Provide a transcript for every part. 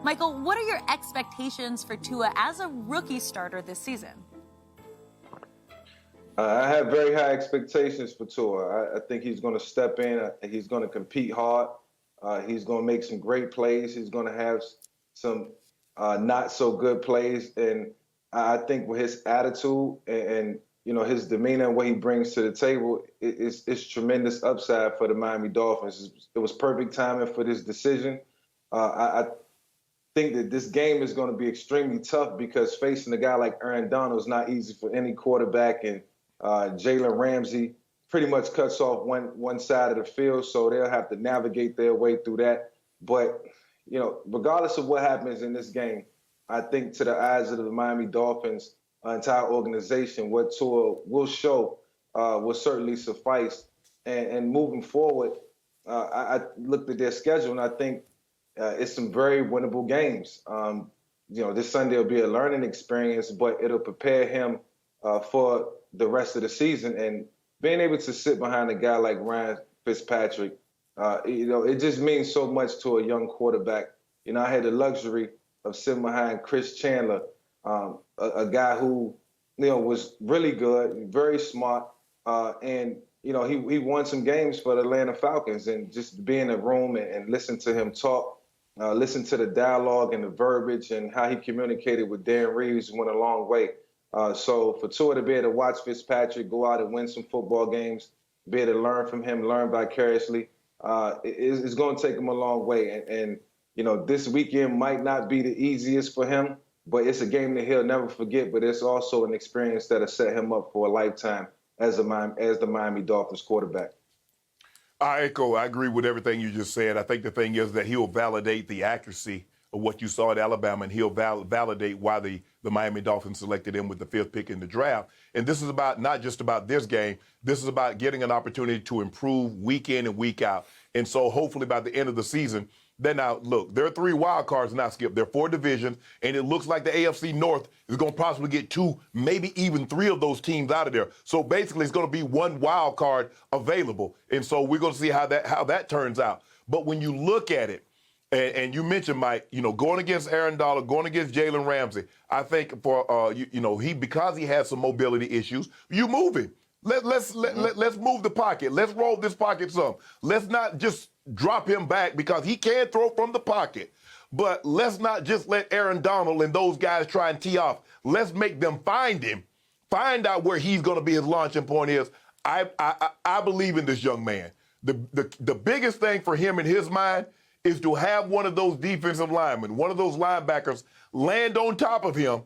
Michael, what are your expectations for Tua as a rookie starter this season? I have very high expectations for Tua. I think he's going to step in. He's going to compete hard. He's going to make some great plays. He's going to have some not so good plays. And I think with his attitude and his demeanor and what he brings to the table, it's tremendous upside for the Miami Dolphins. It was perfect timing for this decision. I think that this game is going to be extremely tough because facing a guy like Aaron Donald is not easy for any quarterback. And Jalen Ramsey pretty much cuts off one side of the field, so they'll have to navigate their way through that. But, regardless of what happens in this game, I think to the eyes of the Miami Dolphins, entire organization, what Tua will show will certainly suffice. And moving forward, I looked at their schedule, and I think it's some very winnable games. This Sunday will be a learning experience, but it'll prepare him for the rest of the season. And being able to sit behind a guy like Ryan Fitzpatrick, it just means so much to a young quarterback. I had the luxury of sitting behind Chris Chandler, a guy who, was really good, very smart, and he won some games for the Atlanta Falcons. And just be in a room and listen to him talk, listen to the dialogue and the verbiage and how he communicated with Dan Reeves went a long way. So for Tua to be able to watch Fitzpatrick go out and win some football games, be able to learn from him, learn vicariously, it's going to take him a long way. And this weekend might not be the easiest for him, but it's a game that he'll never forget. But it's also an experience that'll set him up for a lifetime as the Miami Dolphins quarterback. I agree with everything you just said. I think the thing is that he'll validate the accuracy of what you saw at Alabama, and he'll validate why the Miami Dolphins selected him with the 5th pick in the draft. And this is about not just about this game. This is about getting an opportunity to improve week in and week out. And so hopefully by the end of the season, there are 3 wild cards now, Skip. There are 4 divisions, and it looks like the AFC North is going to possibly get 2, maybe even 3 of those teams out of there. So basically it's going to be 1 wild card available. And so we're going to see how that turns out. But when you look at it, and you mentioned, Mike, going against Aaron Donald, going against Jalen Ramsey, I think for because he has some mobility issues, you move him. Let's move the pocket. Let's roll this pocket some. Let's not just drop him back because he can throw from the pocket. But let's not just let Aaron Donald and those guys try and tee off. Let's make them find him, find out where he's going to be, his launching point is. I believe in this young man. The biggest thing for him in his mind is to have one of those defensive linemen, one of those linebackers land on top of him.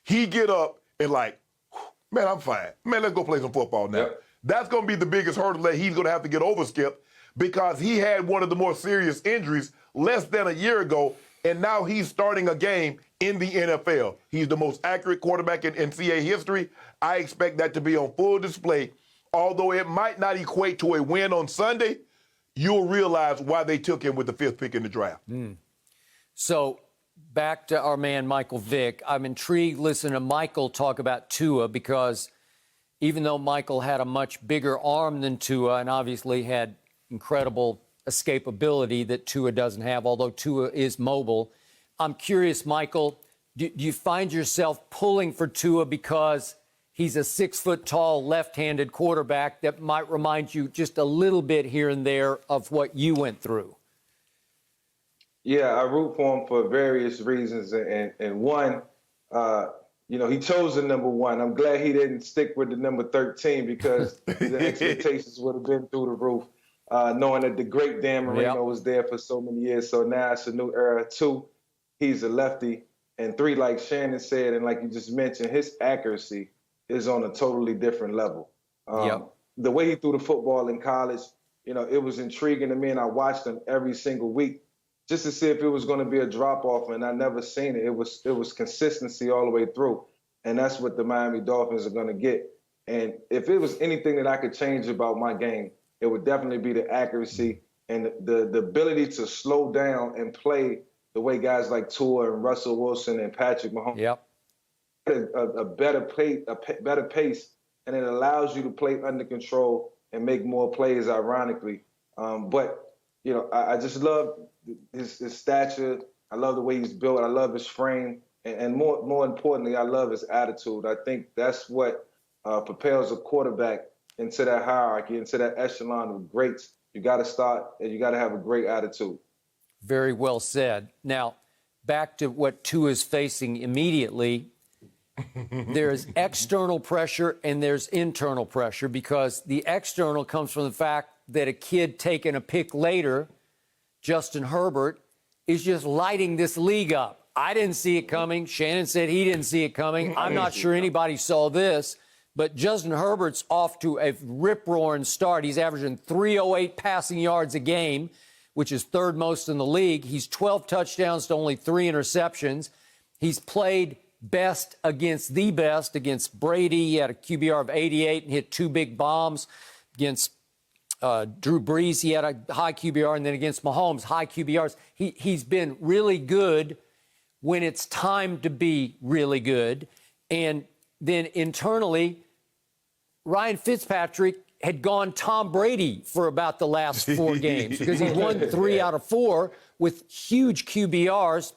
He get up and man, I'm fine. Man, let's go play some football now. Yep. That's going to be the biggest hurdle that he's going to have to get over, Skip, because he had one of the more serious injuries less than a year ago, and now he's starting a game in the NFL. He's the most accurate quarterback in NCAA history. I expect that to be on full display. Although it might not equate to a win on Sunday, you'll realize why they took him with the 5th pick in the draft. So back to our man, Michael Vick. I'm intrigued listening to Michael talk about Tua because even though Michael had a much bigger arm than Tua and obviously had incredible escapability that Tua doesn't have, although Tua is mobile, I'm curious, Michael, do you find yourself pulling for Tua because he's a 6-foot-tall left-handed quarterback that might remind you just a little bit here and there of what you went through? Yeah, I root for him for various reasons. And one, he chose the number 1. I'm glad he didn't stick with the number 13 because the expectations would have been through the roof, knowing that the great Dan Marino was there for so many years. So now it's a new era. 2, he's a lefty. And 3, like Shannon said, and like you just mentioned, his accuracy is on a totally different level. The way he threw the football in college, it was intriguing to me, and I watched him every single week just to see if it was going to be a drop-off, and I never seen it. It was consistency all the way through, and that's what the Miami Dolphins are going to get. And if it was anything that I could change about my game, it would definitely be the accuracy and the ability to slow down and play the way guys like Tua and Russell Wilson and Patrick Mahomes a better pace, and it allows you to play under control and make more plays, ironically. But I just love his stature, I love the way he's built. I love his frame. And more importantly, I love his attitude. I think that's what propels a quarterback into that hierarchy, into that echelon of greats. You got to start and you got to have a great attitude. Very well said. Now, back to what Tua's facing immediately. There's external pressure and there's internal pressure, because the external comes from the fact that a kid taking a pick later, Justin Herbert, is just lighting this league up. I didn't see it coming. Shannon said he didn't see it coming. I'm not sure anybody saw this, but Justin Herbert's off to a rip-roaring start. He's averaging 308 passing yards a game, which is third most in the league. He's 12 touchdowns to only 3 interceptions. He's played best against the best, against Brady. He had a QBR of 88 and hit 2 big bombs. Against Drew Brees, he had a high QBR, and then against Mahomes, high QBRs. He's been really good when it's time to be really good. And then internally, Ryan Fitzpatrick had gone Tom Brady for about the last 4 games, because he won 3 out of 4 with huge QBRs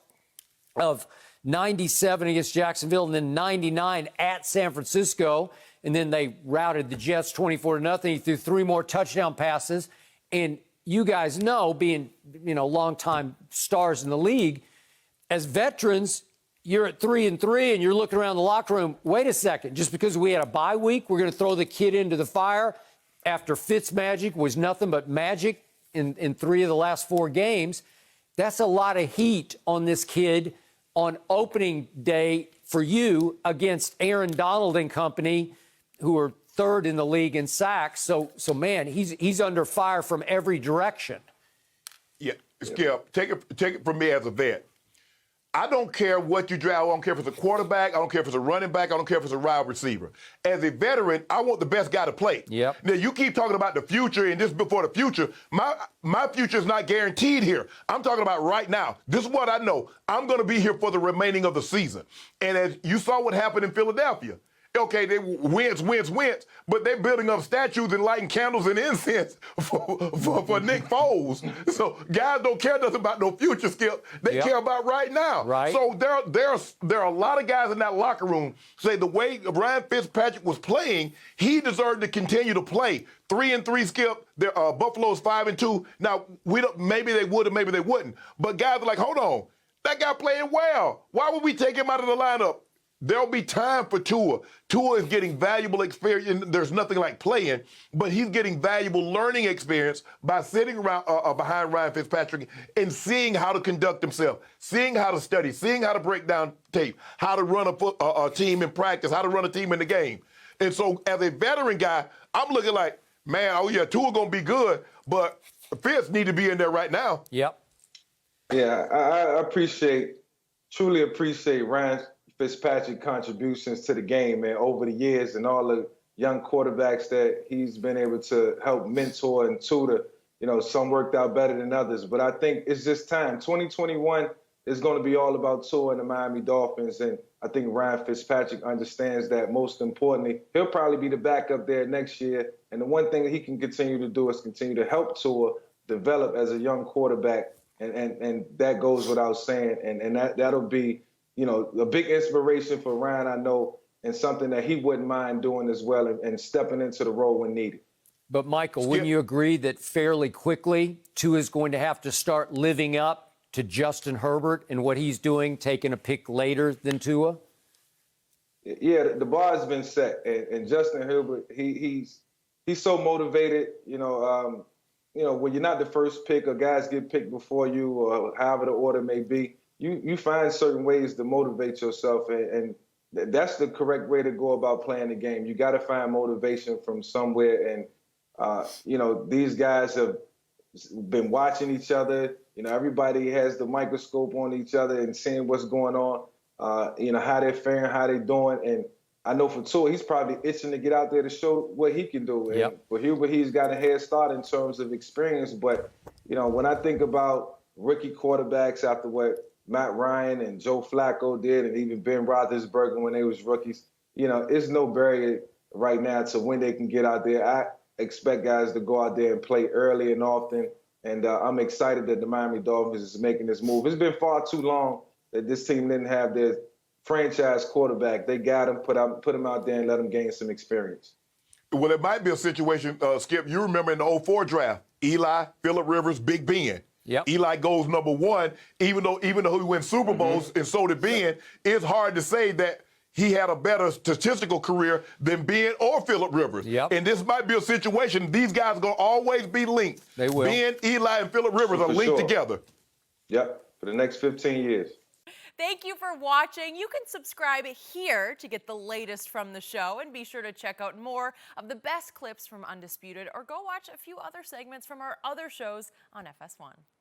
of 97 against Jacksonville and then 99 at San Francisco. And then they routed the Jets 24-0. He threw 3 more touchdown passes. And you guys know, being, longtime stars in the league, as veterans, you're at 3-3 and you're looking around the locker room. Wait a second, just because we had a bye week, we're going to throw the kid into the fire after Fitzmagic was nothing but magic in 3 of the last 4 games. That's a lot of heat on this kid on opening day for you against Aaron Donald and company, who are 3rd in the league in sacks. So man, he's under fire from every direction. Yeah, Skip, take it from me as a vet. I don't care what you draft. I don't care if it's a quarterback. I don't care if it's a running back. I don't care if it's a wide receiver. As a veteran, I want the best guy to play. Yep. Now, you keep talking about the future and this before the future. My future is not guaranteed here. I'm talking about right now. This is what I know. I'm going to be here for the remaining of the season. And as you saw what happened in Philadelphia, okay, they wins, but they're building up statues and lighting candles and incense for Nick Foles. So guys don't care nothing about no future, Skip. They care about right now. Right. So there are a lot of guys in that locker room say the way Ryan Fitzpatrick was playing, he deserved to continue to play. 3-3, Skip. Buffalo's 5-2. Now maybe they would or maybe they wouldn't. But guys are like, hold on, that guy playing well. Why would we take him out of the lineup? There'll be time for Tua. Tua is getting valuable experience. There's nothing like playing, but he's getting valuable learning experience by sitting around behind Ryan Fitzpatrick and seeing how to conduct himself, seeing how to study, seeing how to break down tape, how to run a team in practice, how to run a team in the game. And so as a veteran guy, I'm looking like, man, oh yeah, Tua gonna be good, but Fitz need to be in there right now. Yep. Yeah, I truly appreciate Ryan Fitzpatrick contributions to the game, man, over the years, and all the young quarterbacks that he's been able to help mentor and tutor. Some worked out better than others, but I think it's just time. 2021 is going to be all about Tua and the Miami Dolphins, and I think Ryan Fitzpatrick understands that. Most importantly, he'll probably be the backup there next year, and the one thing that he can continue to do is continue to help Tua develop as a young quarterback, and that goes without saying, and that'll be a big inspiration for Ryan, I know, and something that he wouldn't mind doing as well, and stepping into the role when needed. But, Michael, wouldn't you agree that fairly quickly Tua is going to have to start living up to Justin Herbert and what he's doing, taking a pick later than Tua? Yeah, the bar has been set, and Justin Herbert, he's so motivated. When you're not the first pick, or guys get picked before you, or however the order may be, you find certain ways to motivate yourself, and that's the correct way to go about playing the game. You got to find motivation from somewhere, and these guys have been watching each other. Everybody has the microscope on each other and seeing what's going on. How they're faring, how they're doing, and I know for Tua, he's probably itching to get out there to show what he can do. Yep. For Hubert, he's got a head start in terms of experience. But when I think about rookie quarterbacks after what Matt Ryan and Joe Flacco did, and even Ben Roethlisberger when they was rookies, it's no barrier right now to when they can get out there. I expect guys to go out there and play early and often, And I'm excited that the Miami Dolphins is making this move. It's been far too long that this team didn't have their franchise quarterback. They got him, put him out there and let him gain some experience. Well, it might be a situation, Skip, you remember in the '04 draft, Eli, Phillip Rivers, Big Ben. Yep. Eli goes number one, even though he wins Super Bowls, and so did Ben. It's hard to say that he had a better statistical career than Ben or Phillip Rivers. Yep. And this might be a situation, these guys are going to always be linked. They will. Ben, Eli, and Phillip Rivers are For linked sure. together. Yep, for the next 15 years. Thank you for watching. You can subscribe here to get the latest from the show, and be sure to check out more of the best clips from Undisputed, or go watch a few other segments from our other shows on FS1.